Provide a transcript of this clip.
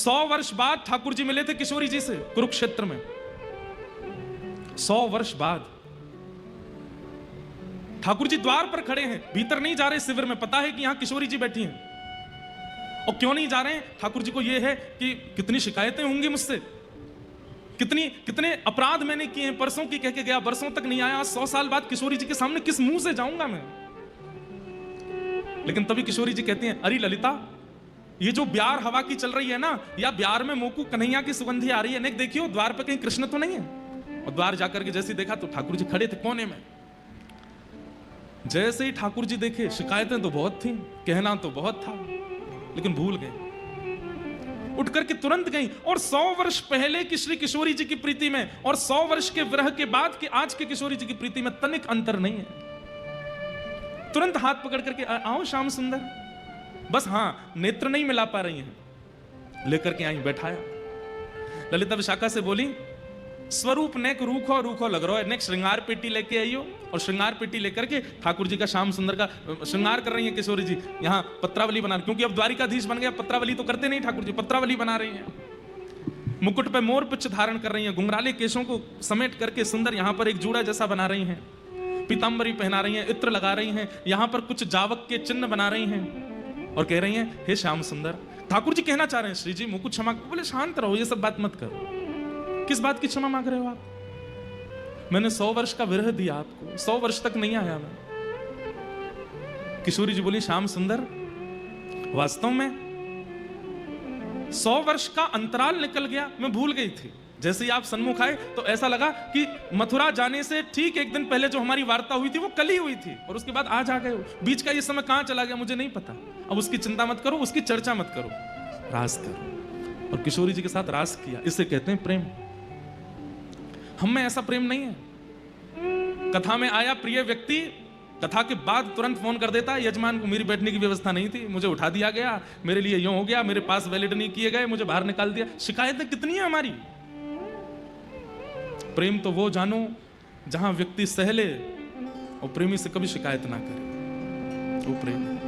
100 वर्ष बाद ठाकुर जी मिले थे किशोरी जी से कुरुक्षेत्र में। 100 वर्ष बाद ठाकुर जी द्वार पर खड़े हैं, भीतर नहीं जा रहे शिविर में, पता है कि यहां किशोरी जी बैठी हैं। और क्यों नहीं जा रहे हैं? ठाकुर जी को यह है कि कितनी शिकायतें होंगी मुझसे, कितने अपराध मैंने किए हैं, परसों की कह के गया, बरसों तक नहीं आया, 100 साल बाद किशोरी जी के सामने किस मुंह से जाऊंगा मैं? लेकिन तभी किशोरी जी कहती हैं, अरे ललिता, ये जो ब्यार हवा की चल रही है ना, या ब्यार में मोकू कन्हैया की सुगंधी आ रही है, नेक देखियो द्वार पर कहीं कृष्ण तो नहीं है। और द्वार जाकर के जैसे देखा तो ठाकुर जी खड़े थे कोने में। जैसे ही ठाकुर जी देखे, शिकायतें तो बहुत थी, कहना तो बहुत था, लेकिन भूल गए, उठ करके तुरंत गई। और 100 वर्ष पहले की श्री किशोरी जी की प्रीति में और 100 वर्ष के विरह के बाद के आज के किशोरी जी की प्रीति में तनिक अंतर नहीं है। तुरंत हाथ पकड़ करके, आओ श्याम सुंदर, बस हाँ नेत्र नहीं मिला पा रही हैं, लेकर के आई, बैठाया। ललिता विशाखा से बोली, स्वरूप नेक रूखो रूखो लग रहा है, नेक श्रृंगार पेटी लेके आइयो। और श्रृंगार पेटी लेकर के ठाकुर जी का श्याम सुंदर का श्रृंगार कर रही है किशोरी जी। यहाँ पत्रावली बना, क्योंकि अब द्वारिकाधीश बन गया, पत्रावली तो करते नहीं ठाकुर जी, पत्रावली बना रही हैं। मुकुट पे मोर पुच्छ धारण कर रही हैं, घुंघराले केशों को समेट करके सुंदर यहाँ पर एक जूड़ा जैसा बना रही हैं, पीतांबरी पहना रही हैं, इत्र लगा रही हैं, यहाँ पर कुछ जावक के चिन्ह बना रही हैं और कह रही हैं, हे श्याम सुंदर। ठाकुर जी कहना चाह रहे हैं, श्री जी मुकुट क्षमा। बोले शांत रहो, ये सब बात मत करो। किस बात की क्षमा मांग रहे हो आप? मैंने 100 वर्ष का विरह दिया आपको, 100 वर्ष तक नहीं आया मैं। किशोरी जी बोली, श्याम सुंदर, वास्तव में 100 वर्ष का अंतराल निकल गया, मैं भूल गई थी। जैसे ही आप सन्मुख आए तो ऐसा लगा कि मथुरा जाने से ठीक एक दिन पहले जो हमारी वार्ता हुई थी वो कल ही हुई थी, और उसके बाद आज आ गए हो। बीच का ये समय कहां चला गया मुझे नहीं पता। अब उसकी चिंता मत करो, उसकी चर्चा मत करो, रास करो। और किशोरी जी के साथ रास किया, इसे कहते हैं प्रेम। हम में ऐसा प्रेम नहीं है। कथा में आया प्रिय व्यक्ति, कथा के बाद तुरंत फोन कर देता है, यजमान को मेरी बैठने की व्यवस्था नहीं थी, मुझे उठा दिया गया, मेरे लिए यूं हो गया, मेरे पास वैलिड नहीं किए गए, मुझे बाहर निकाल दिया। शिकायतें कितनी है हमारी। प्रेम तो वो जानो जहां व्यक्ति सहले और प्रेमी से कभी शिकायत ना करे, वो प्रेम है।